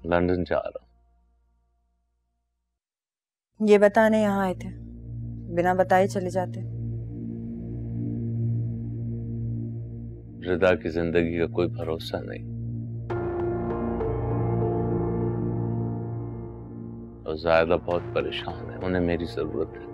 London जा रहा हूँ। ये बताने यहाँ आए थे, बिना बताए चले जाते। रिदा की जिंदगी का कोई भरोसा नहीं और ज़ायदा बहुत परेशान है, उन्हें मेरी जरूरत है।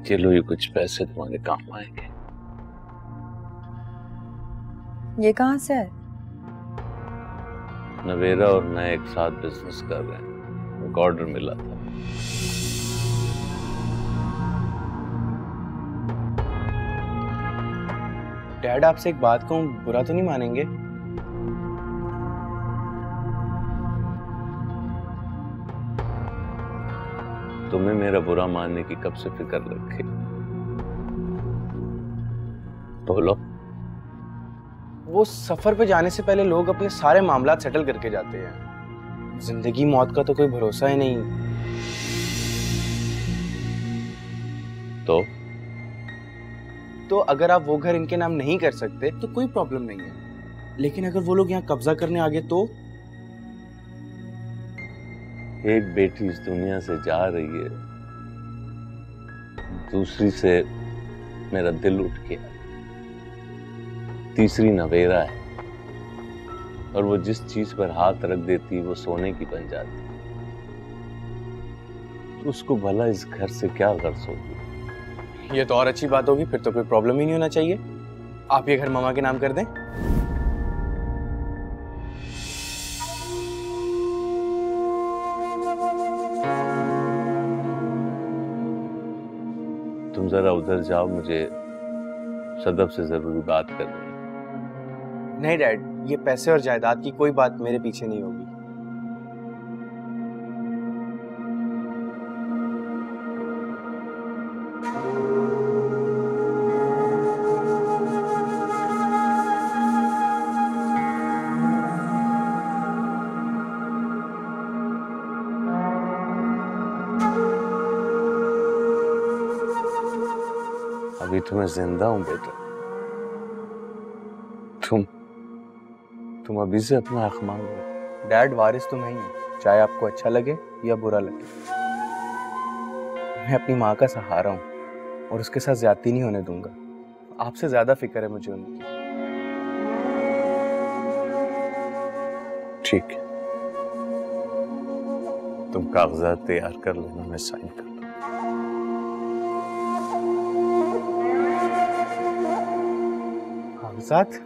चलो ये कुछ पैसे तुम्हारे काम आएंगे। ये कहाँ से है? नवेरा और मैं एक साथ बिजनेस कर रहे हैं, एक ऑर्डर मिला था। डैड आपसे एक बात कहूं, बुरा तो नहीं मानेंगे? तुम्हें मेरा बुरा मानने की कब से फिक्र रखी? बोलो। वो सफर पे जाने से पहले लोग अपने सारे मामलात सेटल करके जाते हैं। जिंदगी मौत का तो कोई भरोसा ही नहीं। तो अगर आप वो घर इनके नाम नहीं कर सकते तो कोई प्रॉब्लम नहीं है, लेकिन अगर वो लोग यहाँ कब्जा करने आ गए तो? एक बेटी इस दुनिया से जा रही है, दूसरी से मेरा दिल उठ गया, तीसरी नवेरा है और वो जिस चीज पर हाथ रख देती वो सोने की बन जाती। तो उसको भला इस घर से क्या गर्ज होगी? ये तो और अच्छी बात होगी, फिर तो कोई प्रॉब्लम ही नहीं होना चाहिए। आप ये घर मामा के नाम कर दें। तुम जरा उधर जाओ, मुझे सदब से जरूरी बात करनी है। नहीं डैड, ये पैसे और जायदाद की कोई बात मेरे पीछे नहीं होगी। अभी तो मैं जिंदा हूं बेटा। तुम अभी से अपना हक मांगो। डैड, वारिस तो मैं ही हूं, चाहे आपको अच्छा लगे या बुरा लगे। मैं अपनी माँ का सहारा हूं और उसके साथ ज्यादती नहीं होने दूंगा। आपसे ज्यादा फिक्र है मुझे उनकी। ठीक है, तुम कागजात तैयार कर लेना, मैं साइन कर दूंगा। कागजात?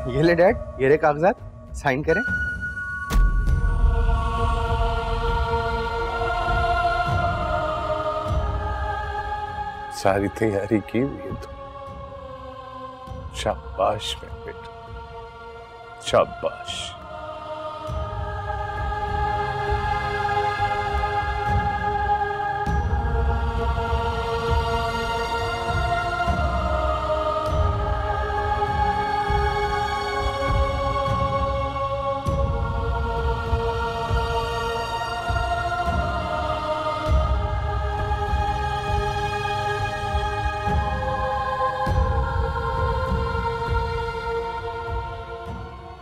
ये ले डैड, ये रहे कागजात, साइन करें। सारी तैयारी की हुई है तो शाबाश मेरे बेटा, शाबाश।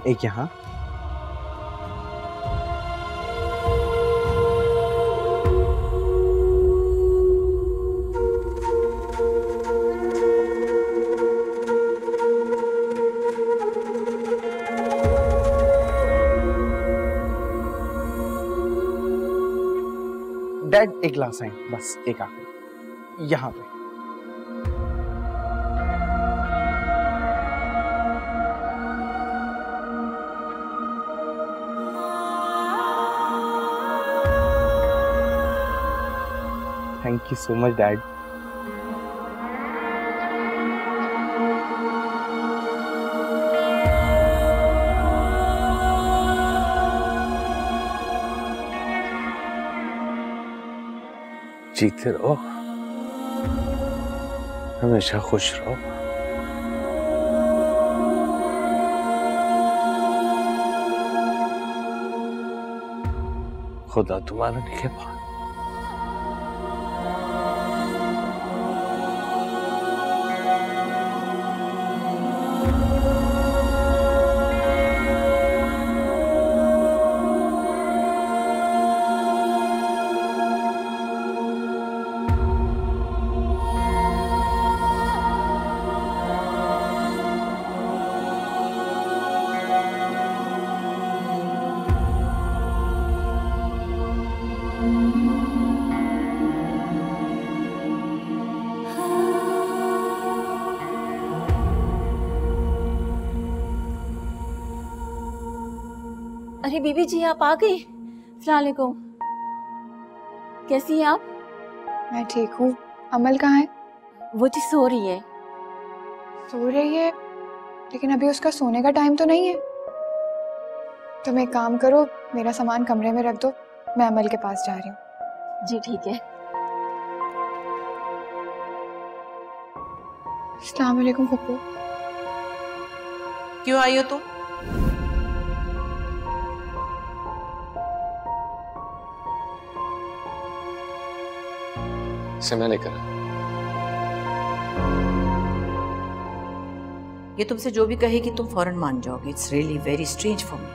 एक यहाँ, डैड एक ग्लास है, बस एक आखिरी यहाँ पे। Thank you so much dad. जीते रहो, हमेशा खुश रहो। खुदा तुम्हारा निगहबान। अरे बीबी जी आप आ गई। अस्सलाम वालेकुम। कैसी हैं आप? मैं ठीक हूँ। अमल कहाँ है? वो जी सो रही है। सो रही है, लेकिन अभी उसका सोने का टाइम तो नहीं है। तुम एक काम करो, मेरा सामान कमरे में रख दो, मैं अमल के पास जा रही हूँ। जी ठीक है। अस्सलाम वालेकुम फुप्पू। क्यों आई हो तुम? इसे मैं लेकर आया। ये तुमसे जो भी कहेगी तुम फौरन मान जाओगे। It's really very strange for me.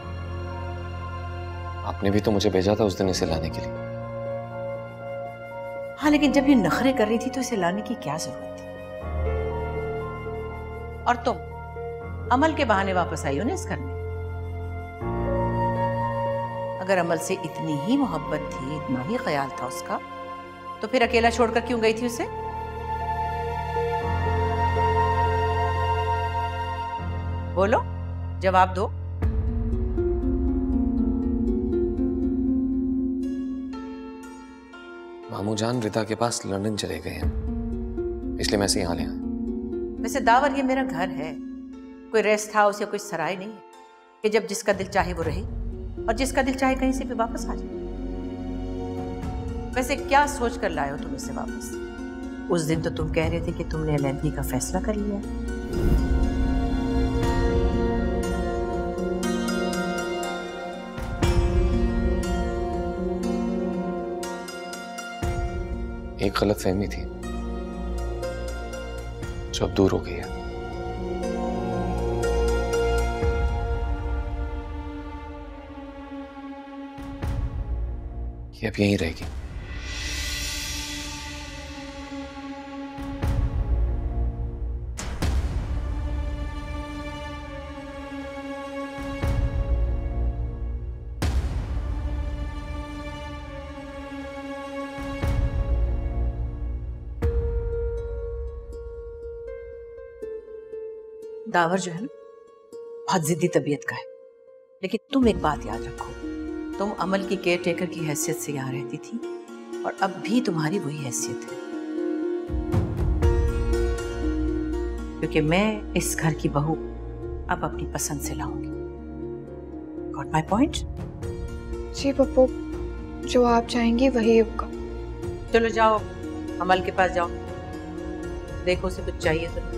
आपने भी तो मुझे भेजा था उस दिन इसे लाने के लिए। हाँ लेकिन जब ये नखरे कर रही थी तो इसे लाने की क्या जरूरत थी? और तुम अमल के बहाने वापस आई हो ना इस घर में। अगर अमल से इतनी ही मोहब्बत थी, इतना ही ख्याल था उसका, तो फिर अकेला छोड़कर क्यों गई थी उसे? बोलो, जवाब दो। मामू जान रिता के पास लंदन चले गए हैं, इसलिए मैं इसे यहाँ ले आया। वैसे दावर ये मेरा घर है, कोई रेस्ट हाउस या कोई सराय नहीं है कि जब जिसका दिल चाहे वो रहे और जिसका दिल चाहे कहीं से भी वापस आ जाए। वैसे क्या सोच कर लाए हो तुम इसे वापस? उस दिन तो तुम कह रहे थे कि तुमने अलहदगी का फैसला कर लिया। एक गलतफहमी थी जो अब दूर हो गई है। ये अब यहीं रहेगी। दावर जो है ना बहुत जिद्दी तबीयत का है, लेकिन तुम एक बात याद रखो, तुम अमल की केयर टेकर की हैसियत से यहाँ रहती थी और अब भी तुम्हारी वही हैसियत है, क्योंकि मैं इस घर की बहू अब अपनी पसंद से लाऊंगी। Got my point? जी पप्पू, जो आप चाहेंगी वही होगा। चलो जाओ अमल के पास जाओ, देखो उसे कुछ चाहिए तो।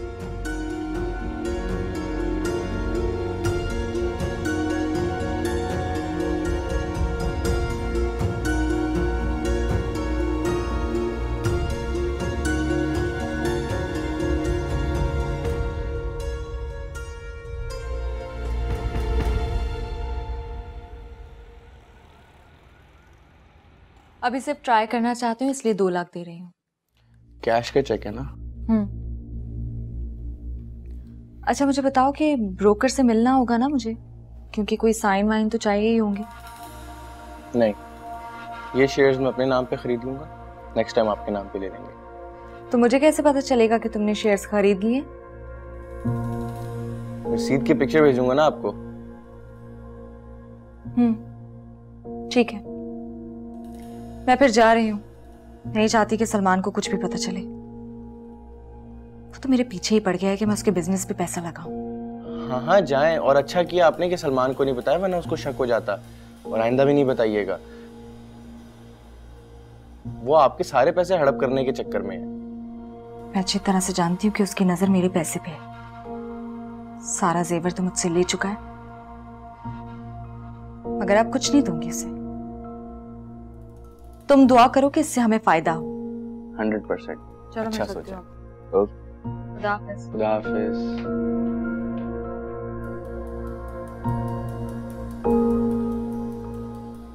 अभी सिर्फ ट्राई करना चाहती हूँ इसलिए 2 लाख दे रही हूँ। कैश के चेक है ना? अच्छा मुझे बताओ कि ब्रोकर से मिलना होगा ना मुझे, क्योंकि कोई साइन वाइन तो चाहिए ही होंगे। नहीं, ये शेयर्स मैं अपने नाम पे खरीद लूंगा, नेक्स्ट टाइम आपके नाम पे ले लेंगे। तो मुझे कैसे पता चलेगा कि तुमने शेयर्स खरीद लिए? रसीद की पिक्चर भेजूंगा ना आपको। ठीक है, मैं फिर जा रही हूँ। नहीं चाहती कि सलमान को कुछ भी पता चले। वो तो मेरे पीछे ही पड़ गया है कि मैं उसके बिजनेस पे पैसा लगाऊं। हाँ हाँ जाएं, और अच्छा किया आपने कि सलमान को नहीं बताया, वरना उसको शक हो जाता। और आइंदा भी नहीं बताइएगा, वो आपके सारे पैसे हड़प करने के चक्कर में है। मैं अच्छी तरह से जानती हूँ कि उसकी नजर मेरे पैसे पे है। सारा जेवर तो मुझसे ले चुका है, मगर अब कुछ नहीं दूंगी उसे। तुम दुआ करो कि इससे हमें फायदा हो। 100%। चलो अच्छा मैं चलती सोचा। हूँ। खुदा हाफिज। खुदा हाफिज।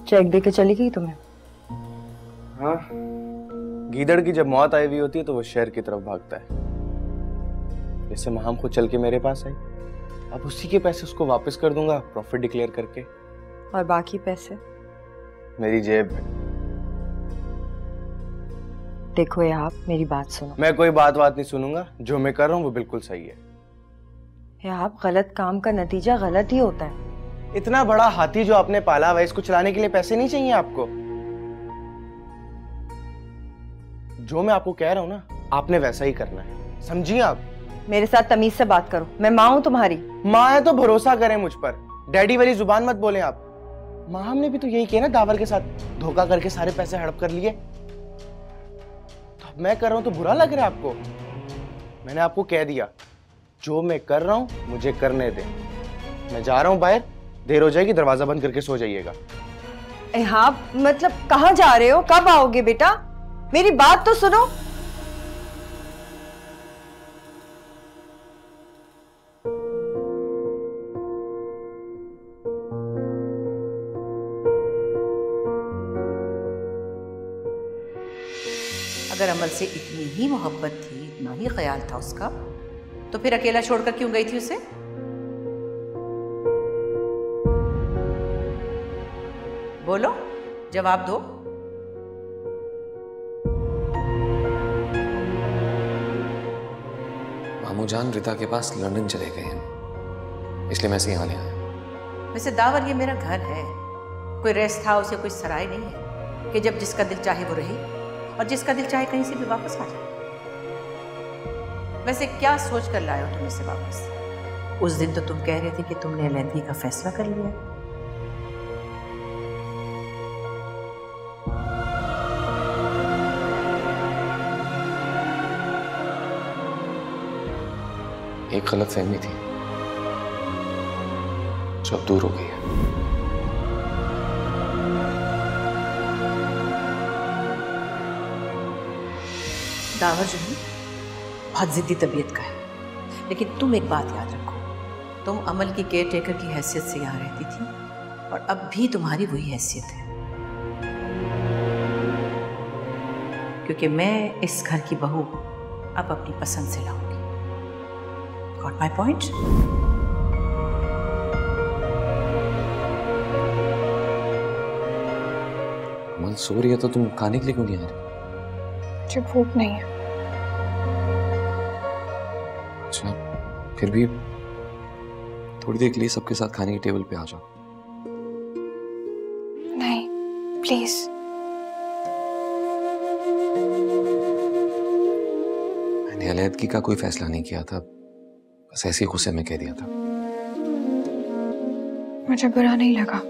चेक दे के चली गई तुम्हें? हाँ, गीदड़ की जब मौत आई हुई होती है तो वो शहर की तरफ भागता है। जैसे महाम खुद चल के मेरे पास आई, अब उसी के पैसे उसको वापस कर दूंगा प्रॉफिट डिक्लेयर करके। और बाकी पैसे? मेरी जेब में। देखो ये आप मेरी बात सुनो। मैं कोई बात नहीं सुनूंगा, जो मैं कर रहा हूँ वो बिल्कुल सही है। ये आप गलत काम का नतीजा गलत ही होता है। इतना बड़ा हाथी जो आपने पाला हुआ है, इसको चलाने के लिए पैसे नहीं चाहिए आपको? जो मैं आपको कह रहा हूं ना, आपने वैसा ही करना है, समझिए आप। मेरे साथ तमीज से बात करो, मैं माँ हूं तुम्हारी। माँ है तो भरोसा करें मुझ पर, डैडी वाली जुबान मत बोलें आप। माँ हमने भी तो यही किया ना, दावर के साथ धोखा करके सारे पैसे हड़प कर लिए। तो अब मैं कर रहा हूं तो बुरा लग रहा है आपको? मैंने आपको कह दिया, जो मैं कर रहा हूं मुझे करने दें। मैं जा रहा हूं बाहर, देर हो जाएगी, दरवाजा बंद करके सो जाइएगा। हाँ मतलब कहाँ जा रहे हो, कब आओगे बेटा? मेरी बात तो सुनो। अगर अमल से इतनी ही मोहब्बत थी, इतना ही ख्याल था उसका, तो फिर अकेला छोड़कर क्यों गई थी उसे? बोलो, जवाब दो। मामू जान रिता के पास लंदन चले गए हैं, इसलिए मैं इसे यहाँ ले आया। वैसे दावर ये मेरा घर है, कोई रेस्ट हाउस या कोई सराय नहीं है कि जब जिसका दिल चाहे वो रहे और जिसका दिल चाहे कहीं से भी वापस आ जाए। वैसे क्या सोच कर लाए हो तुम इसे वापस? उस दिन तो तुम कह रहे थे कि तुमने अलहदगी का फैसला कर लिया। एक गलत फहमी थी जो अब दूर हो गई है। दावर जो है बहुत जिद्दी तबीयत का है, लेकिन तुम एक बात याद रखो, तुम अमल की केयर टेकर की हैसियत से यहाँ रहती थी और अब भी तुम्हारी वही हैसियत है, क्योंकि मैं इस घर की बहू अब अपनी पसंद से लाऊंगी। Got my point? अमल सो रही है तो तुम खाने के लिए क्यों नहीं आ रही? मुझे भूख नहीं है। अच्छा, फिर भी थोड़ी देर के लिए सबके साथ खाने की टेबल पे आ जाओ। नहीं, प्लीज। मैंने अलहदगी का कोई फैसला नहीं किया था, बस ऐसे ही गुस्से में कह दिया था। मुझे बुरा नहीं लगा।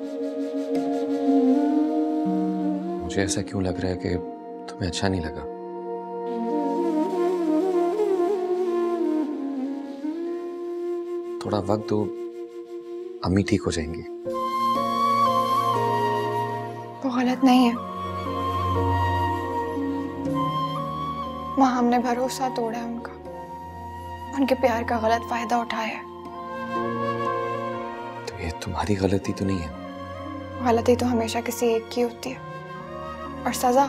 मुझे ऐसा क्यों लग रहा है कि तुम्हें अच्छा नहीं लगा? थोड़ा वक्त दो, अम्मी ठीक हो जाएंगी। वो गलत नहीं है। माँ हमने भरोसा तोड़ा है उनका, उनके प्यार का गलत फायदा उठाया है। तो ये तुम्हारी गलती तो नहीं है? गलती तो हमेशा किसी एक की होती है और सजा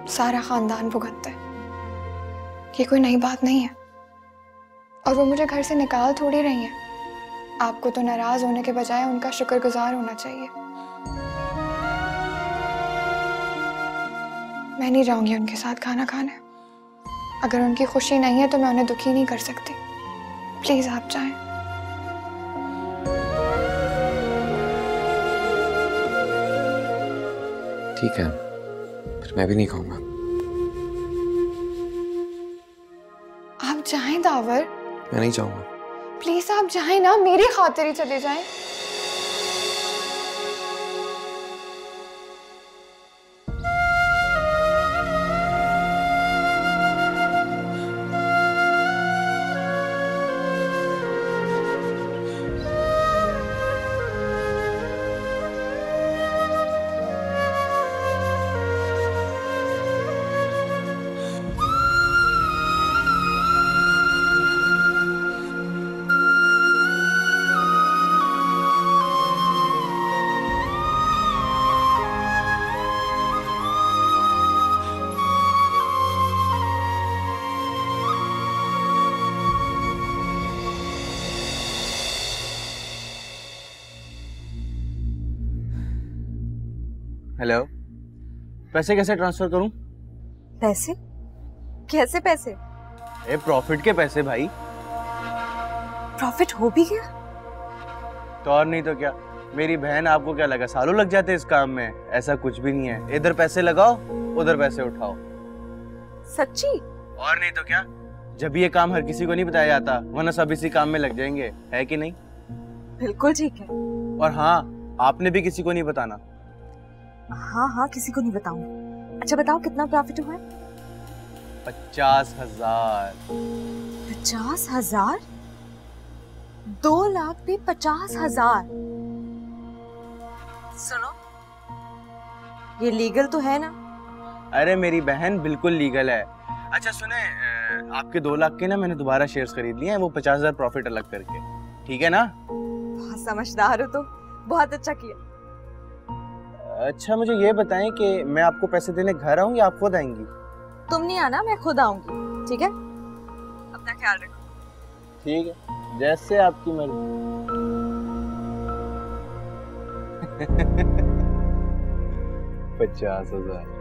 सारा खानदान भुगतता है। ये कोई नई बात नहीं है और वो मुझे घर से निकाल थोड़ी रही है। आपको तो नाराज होने के बजाय उनका शुक्रगुजार होना चाहिए। मैं नहीं जाऊंगी उनके साथ खाना खाने। अगर उनकी खुशी नहीं है तो मैं उन्हें दुखी नहीं कर सकती। प्लीज आप जाएं। ठीक है, फिर मैं भी नहीं खाऊंगा। आप जाएं दावर। मैं नहीं चाहूंगा। प्लीज आप जाएं ना, मेरी खातिर ही चले जाएं। हेलो, पैसे कैसे ट्रांसफर करूं? पैसे? कैसे पैसे? ए प्रॉफिट के पैसे भाई। प्रॉफिट हो भी गया? तो और नहीं तो क्या, मेरी बहन, आपको क्या लगा सालों लग जाते इस काम में? ऐसा कुछ भी नहीं है, इधर पैसे लगाओ उधर पैसे उठाओ। सच्ची? और नहीं तो क्या, जब ये काम हर किसी को नहीं बताया जाता, वरना सब इसी काम में लग जाएंगे, है कि नहीं? बिल्कुल ठीक है। और हाँ, आपने भी किसी को नहीं बताना। हाँ हाँ, किसी को नहीं बताऊंगी। अच्छा बताओ कितना प्रॉफिट हुआ है? 50,000। 50,000? 2 लाख पे 50,000? सुनो, ये लीगल तो है ना? अरे मेरी बहन बिल्कुल लीगल है। अच्छा सुने, आपके 2 लाख के ना मैंने दोबारा शेयर्स खरीद लिए हैं, वो 50,000 प्रॉफिट अलग करके, ठीक है ना? बहुत समझदार हो तो, बहुत अच्छा किया। अच्छा मुझे ये बताएं कि मैं आपको पैसे देने घर आऊं या आप खुद आएंगी? तुम नहीं आना, मैं खुद आऊंगी, ठीक है? अपना ख्याल रखो। ठीक है, जैसे आपकी मर्जी। 50,000।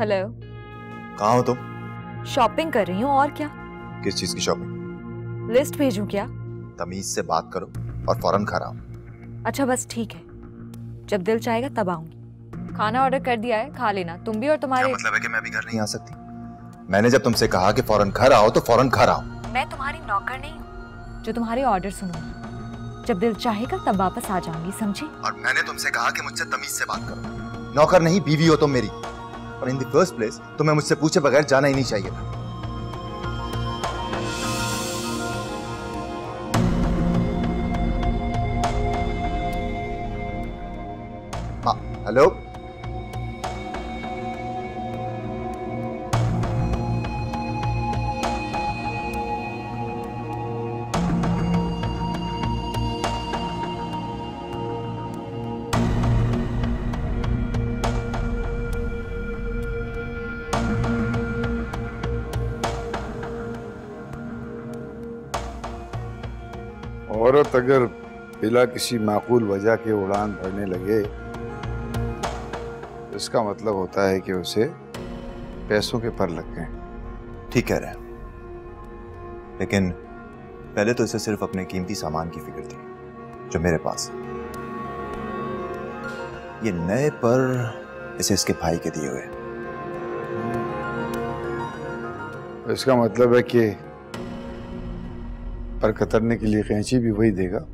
हेलो। कहाँ हो तुम? शॉपिंग कर रही हूँ, और क्या? किस चीज की शॉपिंग? लिस्ट भेजूं क्या? तमीज से बात करो और फौरन घर आओ। अच्छा बस ठीक है, जब दिल चाहेगा तब आऊंगी। खाना ऑर्डर कर दिया है, खा लेना तुम भी और तुम्हारे। क्या मतलब है कि मैं अभी घर नहीं आ सकती? मैंने जब तुमसे कहा कि फौरन घर आओ तो फौरन घर आओ। मैं तुम्हारी नौकर नहीं हूँ जो तुम्हारे ऑर्डर सुनूंगी। जब दिल चाहेगा तब वापस आ जाऊंगी, समझे? और मैंने तुमसे कहा कि मुझसे तमीज से बात करो। नौकर नहीं, बीवी हो तुम मेरी। और इन द फर्स्ट प्लेस तुम्हें मुझसे पूछे बगैर जाना ही नहीं चाहिए था। हाँ, हेलो। औरत अगर बिला किसी माकूल वजह के उड़ान भरने लगे तो इसका मतलब होता है कि उसे पैसों के पर लग गए। ठीक कह रहे हैं, लेकिन पहले तो इसे सिर्फ अपने कीमती सामान की फिक्र थी जो मेरे पास है। ये नए पर इसे इसके भाई के दिए हुए। इसका मतलब है कि पर कतरने के लिए कैंची भी वही देगा।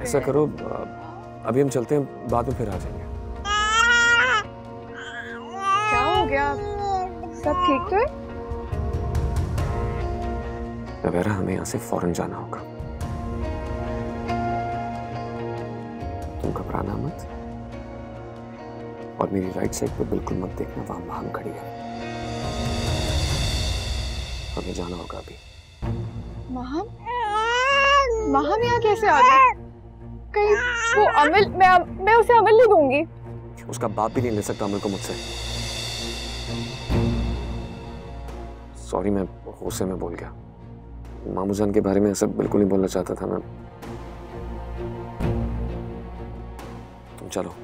ऐसा करो, अभी हम चलते हैं, बाद में फिर आ जाएंगे। क्या हो गया? सब ठीक तो है? नवेरा, हमें यहाँ से फौरन जाना होगा। तुम घबराना मत, और मेरी राइट साइड पे बिल्कुल मत देखना, वहां महाम खड़ी है। हमें जाना होगा अभी। महाम यहाँ कैसे आ गया? कहीं वो अमल, मैं उसे अमल नहीं दूंगी। उसका बाप भी नहीं ले सकता अमल को मुझसे। सॉरी, मैं गुस्से में बोल गया। मामू जान के बारे में ऐसा बिल्कुल नहीं बोलना चाहता था मैं। तुम चलो।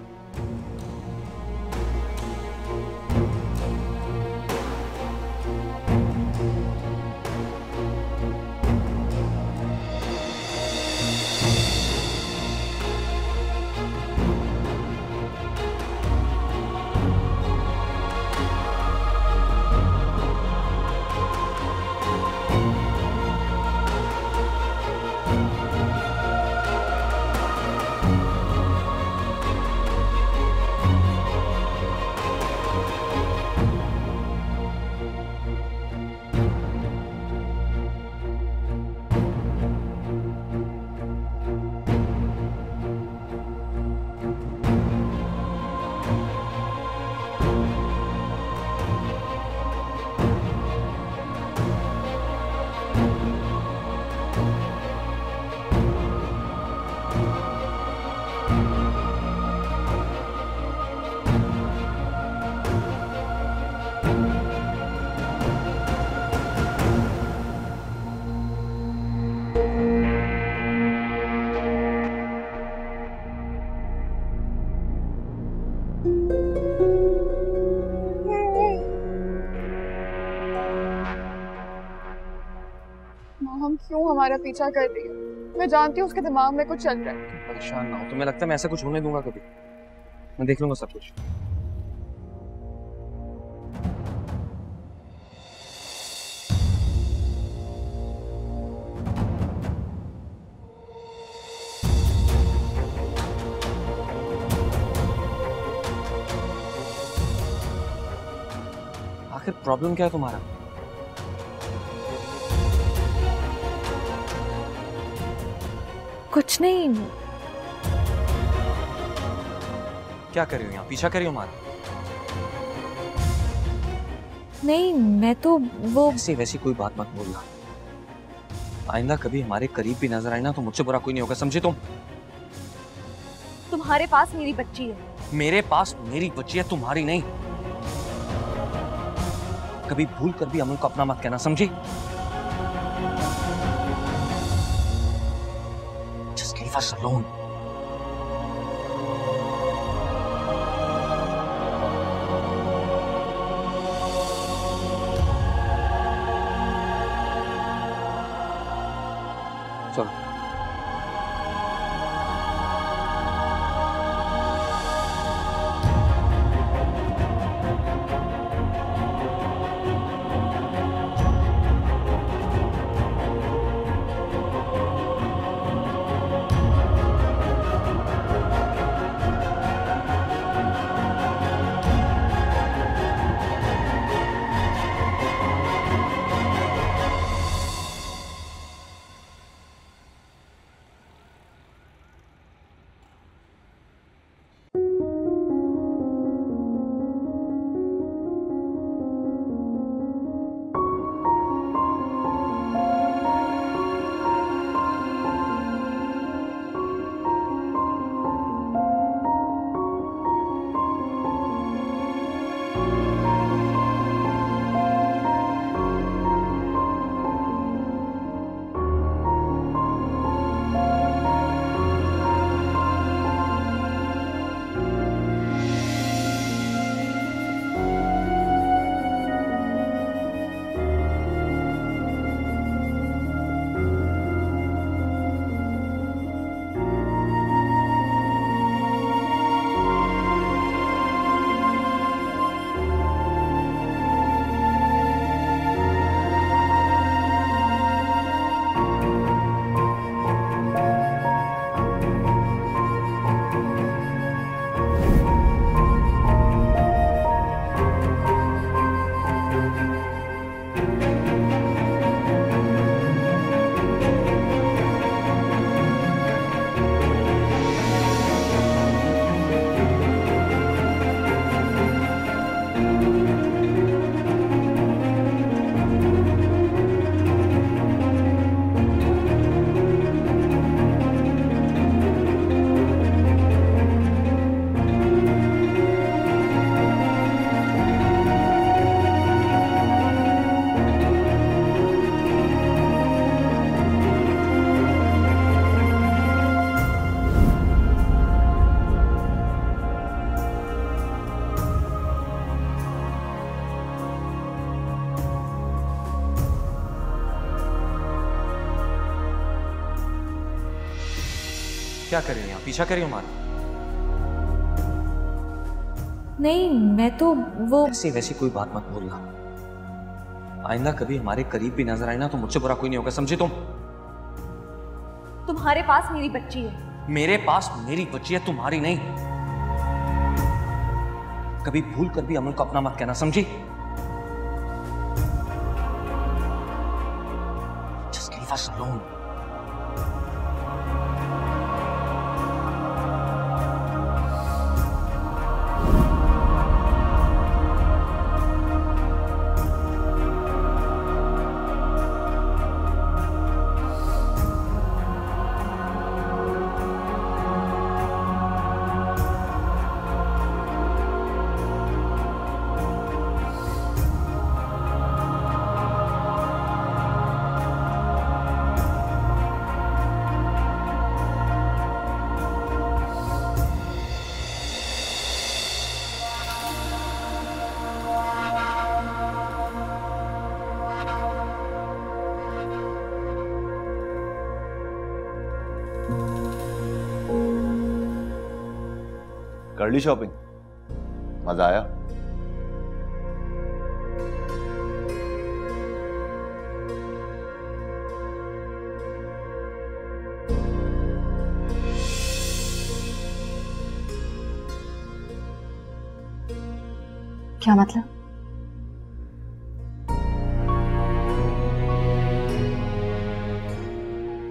हम क्यों हमारा पीछा कर रही है? मैं जानती हूँ उसके दिमाग में कुछ चल रहा है। परेशान ना हो, तुम्हें लगता है मैं ऐसा कुछ होने दूंगा कभी? मैं देख लूंगा सब कुछ। आखिर प्रॉब्लम क्या है तुम्हारा? कुछ नहीं। क्या कर रही हो यहाँ? पीछा कर रही हो हमारा? नहीं, मैं तो वो ऐसी वैसी कोई बात मत बोलना। आइंदा कभी हमारे करीब भी नजर आई ना तो मुझसे बुरा कोई नहीं होगा, समझे तुम? तुम्हारे पास मेरी बच्ची है। मेरे पास मेरी बच्ची है, तुम्हारी नहीं। कभी भूल कर भी अमल को अपना मत कहना, समझी? Just leave us alone. चलो। क्या कर रही हो यहाँ? पीछा कर रही हो हमारा? नहीं, मैं तो वो ऐसी वैसी कोई बात मत बोलना। आइंदा कभी हमारे करीब भी नजर आए ना तो मुझसे बुरा कोई नहीं होगा, समझे तुम? तुम्हारे पास मेरी बच्ची है। मेरे पास मेरी बच्ची है, तुम्हारी नहीं। कभी भूल कर भी अमल को अपना मत कहना, समझी? Just leave us alone. कर ली शॉपिंग? मजा आया? क्या मतलब?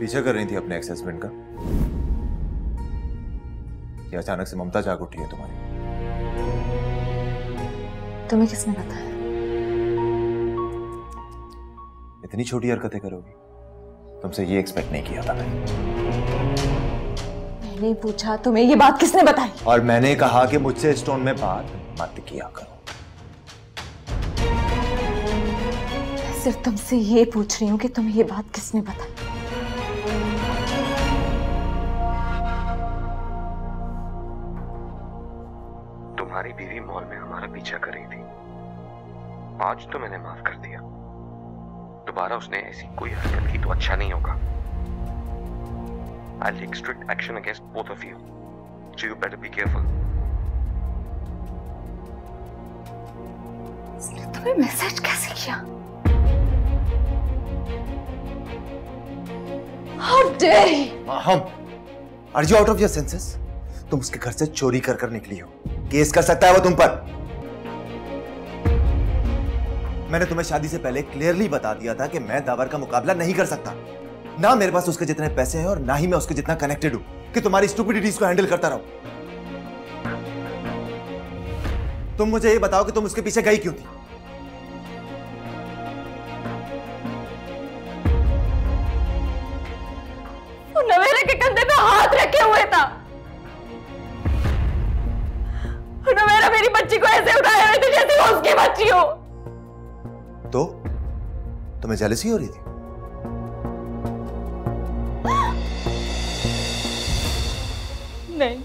पीछे कर रही थी अपने एक्स हस्बैंड का? कि अचानक से ममता जाग उठी है तुम्हारी? तुम्हें किसने बताया? इतनी छोटी हरकतें करोगी? तुमसे ये एक्सपेक्ट नहीं किया था मैंने पूछा तुम्हें ये बात किसने बताई? और मैंने कहा कि मुझसे इस टोन में बात मत किया करो। सिर्फ तुमसे ये पूछ रही हूँ कि तुम्हें ये बात किसने बताई? तुम्हारी बीवी मॉल में हमारा पीछा कर रही थी। आज तो मैंने माफ कर दिया। दोबारा उसने ऐसी कोई हरकत की तो अच्छा नहीं होगा। I'll take strict action against both of you. So you better be careful. इसने तुम्हें मैसेज कैसे किया? How dare he? हम Are you out of your senses? तुम उसके घर से चोरी कर कर निकली हो। केस कर सकता है वो तुम पर। मैंने तुम्हें शादी से पहले क्लियरली बता दिया था कि मैं दावर का मुकाबला नहीं कर सकता। ना मेरे पास उसके जितने पैसे हैं और ना ही मैं उसके जितना कनेक्टेड हूं कि तुम्हारी स्टुपिडिटीज को हैंडल करता रहूं। तुम मुझे ये बताओ कि तुम उसके पीछे गई क्यों थी? वो नवेरे के कंधे पे हाथ रखे हुए था। नवेरा मेरी बच्ची को ऐसे उठाए हुए थे जैसे वो उसकी बच्ची हो। तो तुम्हें जेलसी हो रही थी? नहीं।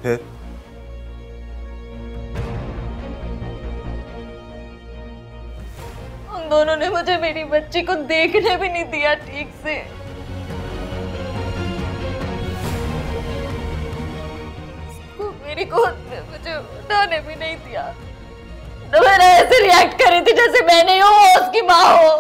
फिर? उन दोनों ने मुझे मेरी बच्ची को देखने भी नहीं दिया ठीक से। मेरी गोद में मुझे उठाने भी नहीं दिया। तो मैंने ऐसे रिएक्ट करी थी जैसे मैं नहीं हूँ, वो उसकी माँ हो।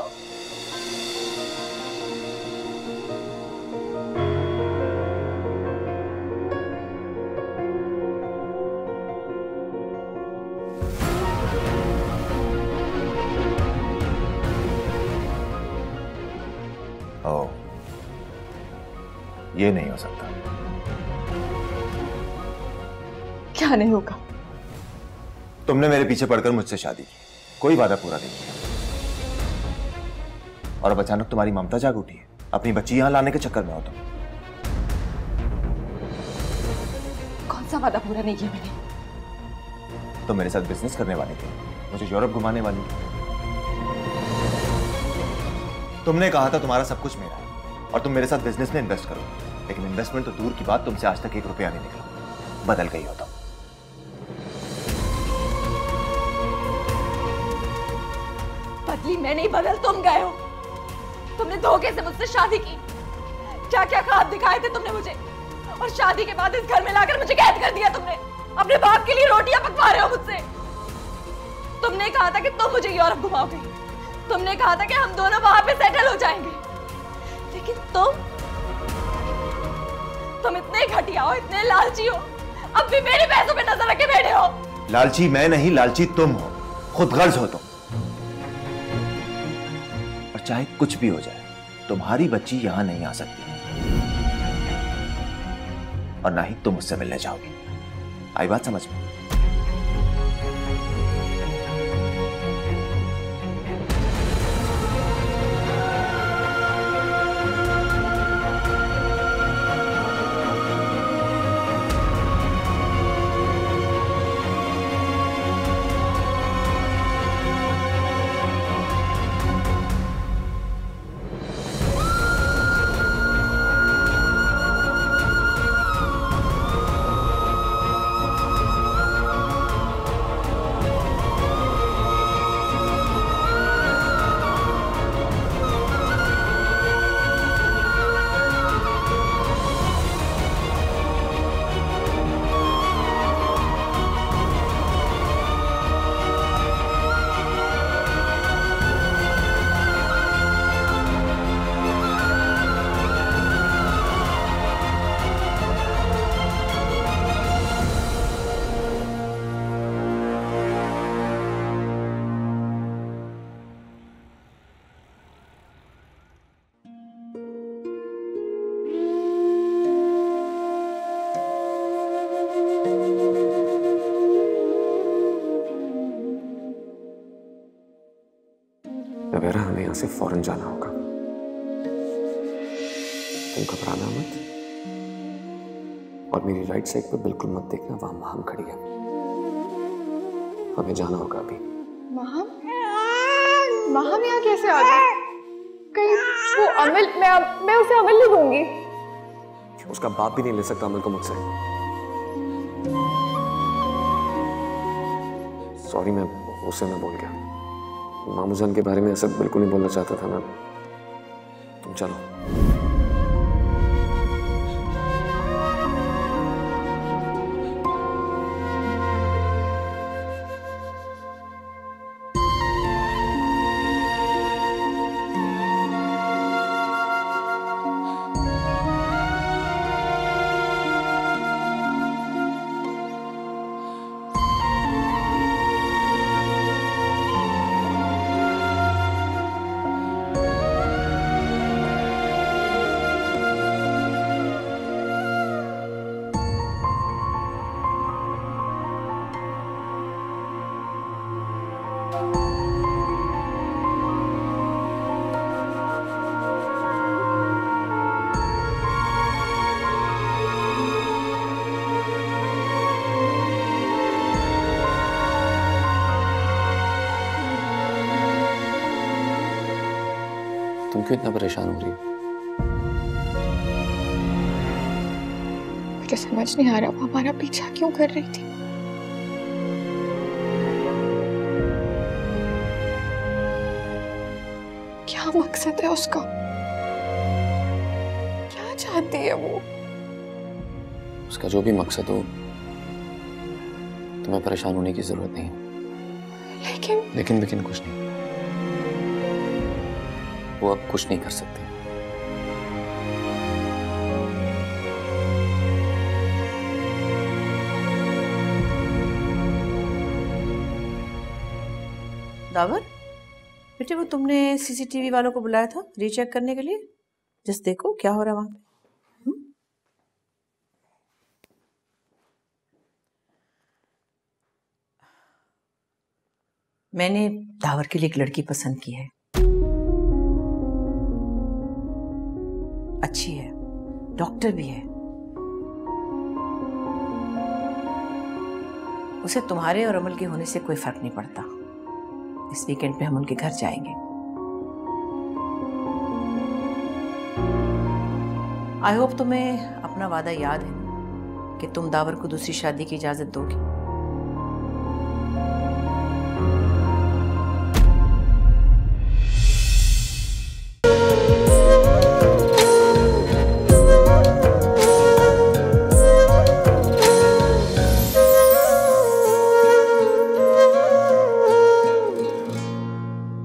ओह, ये नहीं हो सकता। क्या नहीं होगा? तुमने मेरे पीछे पड़कर मुझसे शादी की, कोई वादा पूरा नहीं किया, और अब अचानक तुम्हारी ममता जाग उठी है। अपनी बच्ची यहां लाने के चक्कर में हो तुम। कौन सा वादा पूरा नहीं किया मैंने? तुम मेरे साथ बिजनेस करने वाली थी, मुझे यूरोप घुमाने वाली थी। तुमने कहा था तुम्हारा सब कुछ मेरा है और तुम मेरे साथ बिजनेस में इन्वेस्ट करो, लेकिन इन्वेस्टमेंट तो दूर की बात, तुमसे आज तक 1 रुपया नहीं निकला। बदल गई हो तुम। बदली मैं नहीं बदल तुम गए हो। तुमने धोखे से मुझसे शादी की, क्या क्या ख्वाब दिखाए थे तुमने मुझे, और शादी के बाद इस घर में लाकर मुझे कैद कर दिया तुमने। अपने बाप के लिए रोटियां पकवा रहे हो मुझसे। तुमने कहा था कि तुम मुझे यूरोप घुमाओगे, तुमने कहा था कि हम दोनों वहां पे सेटल हो जाएंगे, लेकिन तुम इतने घटिया हो, इतने लालची हो, अब भी मेरे पैसों पे नजर रखे बैठे हो। लालची मैं नहीं, लालची तुम हो, खुदगर्ज हो तुम। और चाहे कुछ भी हो जाए, तुम्हारी बच्ची यहां नहीं आ सकती, और ना ही तुम उससे मिलने जाओगी। आई बात समझ में? नवेरा, हमें यहाँ से फौरन जाना होगा। तुम घबराना मत, और मेरी राइट साइड पे बिल्कुल मत देखना, वहां माम खड़ी है। हमें जाना होगा अभी। माम यहाँ कैसे आ गई? कहीं वो अमल, मैं उसे अमल नहीं दूंगी। उसका बाप भी नहीं ले सकता अमल को मुझसे। सॉरी, मैं गुस्से में बोल गया। मामू जान के बारे में ऐसा बिल्कुल नहीं बोलना चाहता था मैं। तुम चलो। तुम क्यों इतना परेशान हो रही हो? मुझे समझ नहीं आ रहा वो हमारा पीछा क्यों कर रही थी। क्या मकसद है उसका? क्या चाहती है वो? उसका जो भी मकसद हो, तुम्हें परेशान होने की जरूरत नहीं है। लेकिन कुछ नहीं, वो अब कुछ नहीं कर सकते। दावर बेटे, वो तुमने सीसीटीवी वालों को बुलाया था रीचेक करने के लिए? जस्ट देखो क्या हो रहा है वहां पे। मैंने दावर के लिए एक लड़की पसंद की है, अच्छी है, डॉक्टर भी है। उसे तुम्हारे और अमल के होने से कोई फर्क नहीं पड़ता। इस वीकेंड पे हम उनके घर जाएंगे। आई होप तुम्हें अपना वादा याद है कि तुम दावर को दूसरी शादी की इजाजत दोगे।